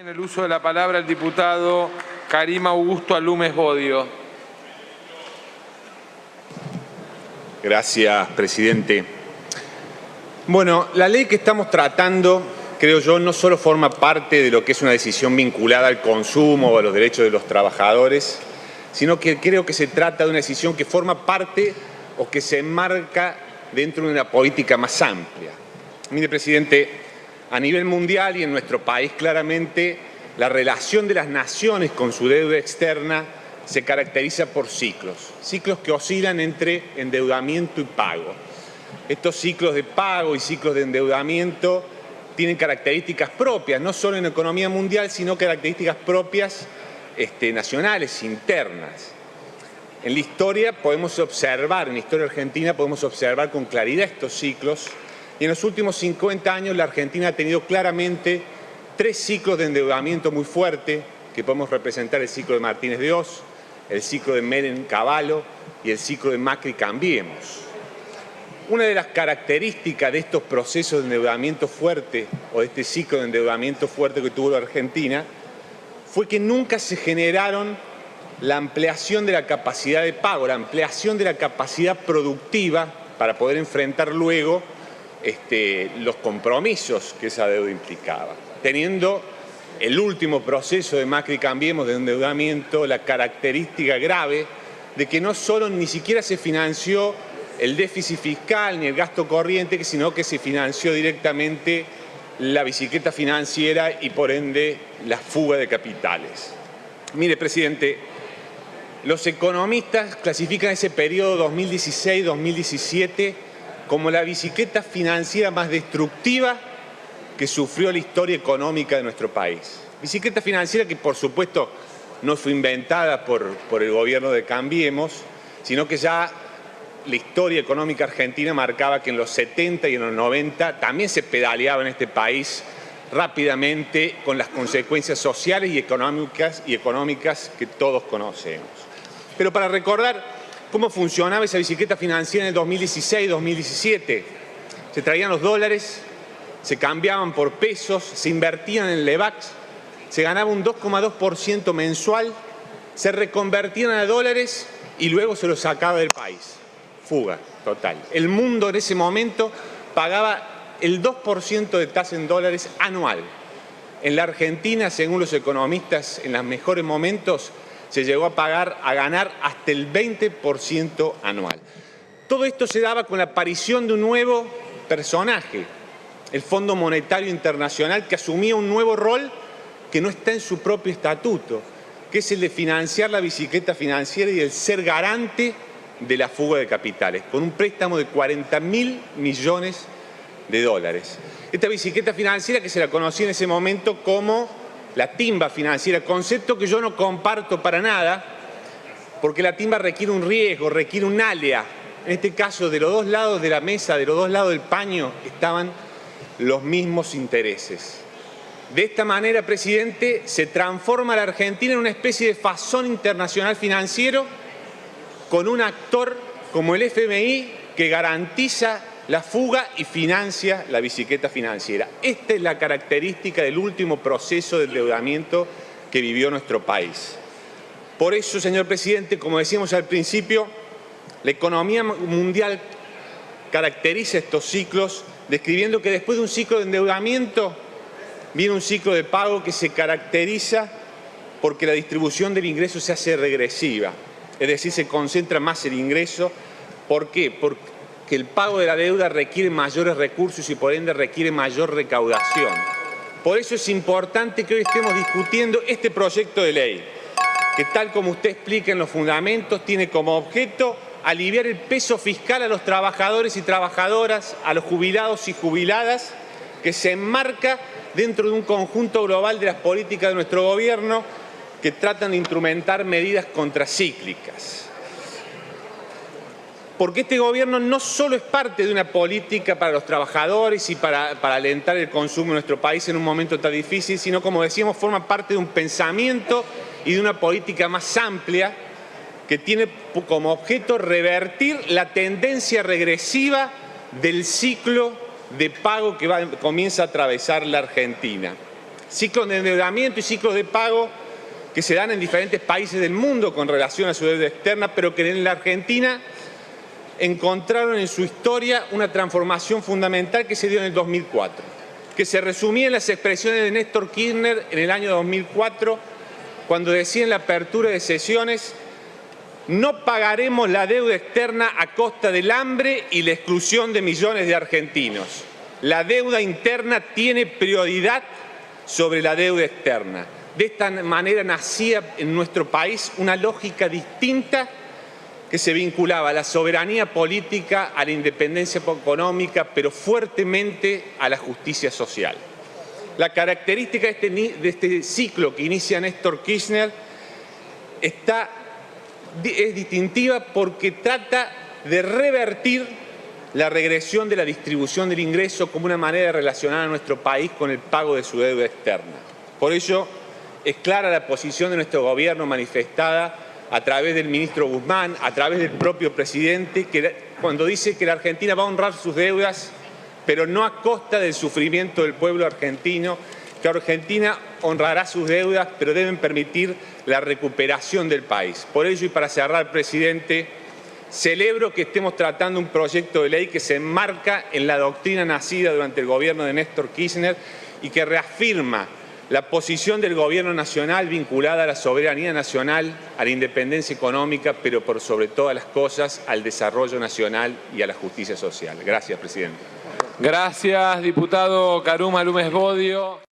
Tiene el uso de la palabra el diputado Karim Augusto Alumes Bodio. Gracias, presidente. Bueno, la ley que estamos tratando, creo yo, no solo forma parte de lo que es una decisión vinculada al consumo o a los derechos de los trabajadores, sino que creo que se trata de una decisión que forma parte o que se enmarca dentro de una política más amplia. Mire, presidente, a nivel mundial y en nuestro país claramente la relación de las naciones con su deuda externa se caracteriza por ciclos que oscilan entre endeudamiento y pago. Estos ciclos de pago y ciclos de endeudamiento tienen características propias, no solo en la economía mundial, sino características propias nacionales, internas. En la historia podemos observar, en la historia argentina podemos observar con claridad estos ciclos. Y en los últimos 50 años la Argentina ha tenido claramente 3 ciclos de endeudamiento muy fuerte, que podemos representar el ciclo de Martínez de Oz, el ciclo de Menem-Cavallo y el ciclo de Macri-Cambiemos. Una de las características de estos procesos de endeudamiento fuerte, o de este ciclo de endeudamiento fuerte que tuvo la Argentina, fue que nunca se generaron la ampliación de la capacidad de pago, la ampliación de la capacidad productiva para poder enfrentar luego los compromisos que esa deuda implicaba, teniendo el último proceso de Macri-Cambiemos de endeudamiento la característica grave de que no solo ni siquiera se financió el déficit fiscal ni el gasto corriente, sino que se financió directamente la bicicleta financiera y por ende la fuga de capitales. Mire, presidente, los economistas clasifican ese periodo 2016-2017 como la bicicleta financiera más destructiva que sufrió la historia económica de nuestro país. Bicicleta financiera que, por supuesto, no fue inventada por el gobierno de Cambiemos, sino que ya la historia económica argentina marcaba que en los 70 y en los 90 también se pedaleaba en este país rápidamente con las consecuencias sociales y económicas que todos conocemos. Pero para recordar cómo funcionaba esa bicicleta financiera en el 2016-2017. Se traían los dólares, se cambiaban por pesos, se invertían en LEVAX, se ganaba un 2,2% mensual, se reconvertían a dólares y luego se los sacaba del país. Fuga total. El mundo en ese momento pagaba el 2% de tasa en dólares anual. En la Argentina, según los economistas, en los mejores momentos, se llegó a ganar hasta el 20% anual. Todo esto se daba con la aparición de un nuevo personaje, el Fondo Monetario Internacional, que asumía un nuevo rol que no está en su propio estatuto, que es el de financiar la bicicleta financiera y el ser garante de la fuga de capitales, con un préstamo de 40.000 millones de dólares. Esta bicicleta financiera que se la conocía en ese momento como la timba financiera, concepto que yo no comparto para nada, porque la timba requiere un riesgo, requiere un alea. En este caso, de los dos lados de la mesa, de los dos lados del paño, estaban los mismos intereses. De esta manera, presidente, se transforma la Argentina en una especie de fasón internacional financiero con un actor como el FMI que garantiza la fuga y financia la bicicleta financiera. Esta es la característica del último proceso de endeudamiento que vivió nuestro país. Por eso, señor presidente, como decíamos al principio, la economía mundial caracteriza estos ciclos describiendo que después de un ciclo de endeudamiento viene un ciclo de pago que se caracteriza porque la distribución del ingreso se hace regresiva, es decir, se concentra más el ingreso. ¿Por qué? Porque el pago de la deuda requiere mayores recursos y por ende requiere mayor recaudación. Por eso es importante que hoy estemos discutiendo este proyecto de ley, que tal como usted explica en los fundamentos, tiene como objeto aliviar el peso fiscal a los trabajadores y trabajadoras, a los jubilados y jubiladas, que se enmarca dentro de un conjunto global de las políticas de nuestro gobierno que tratan de instrumentar medidas contracíclicas. Porque este gobierno no solo es parte de una política para los trabajadores y para alentar el consumo en nuestro país en un momento tan difícil, sino, como decíamos, forma parte de un pensamiento y de una política más amplia que tiene como objeto revertir la tendencia regresiva del ciclo de pago que comienza a atravesar la Argentina. ciclos de endeudamiento y ciclos de pago que se dan en diferentes países del mundo con relación a su deuda externa, pero que en la Argentina encontraron en su historia una transformación fundamental que se dio en el 2004, que se resumía en las expresiones de Néstor Kirchner en el año 2004, cuando decía en la apertura de sesiones: no pagaremos la deuda externa a costa del hambre y la exclusión de millones de argentinos. La deuda interna tiene prioridad sobre la deuda externa. De esta manera nacía en nuestro país una lógica distinta que se vinculaba a la soberanía política, a la independencia económica, pero fuertemente a la justicia social. La característica de este ciclo que inicia Néstor Kirchner es distintiva porque trata de revertir la regresión de la distribución del ingreso como una manera de relacionar a nuestro país con el pago de su deuda externa. Por ello, es clara la posición de nuestro gobierno manifestada a través del ministro Guzmán, a través del propio presidente, cuando dice que la Argentina va a honrar sus deudas, pero no a costa del sufrimiento del pueblo argentino, que Argentina honrará sus deudas, pero deben permitir la recuperación del país. Por ello, y para cerrar, presidente, celebro que estemos tratando un proyecto de ley que se enmarca en la doctrina nacida durante el gobierno de Néstor Kirchner y que reafirma la posición del gobierno nacional vinculada a la soberanía nacional, a la independencia económica, pero por sobre todas las cosas al desarrollo nacional y a la justicia social. Gracias, presidente. Gracias, diputado Karuma Lumes Bodio.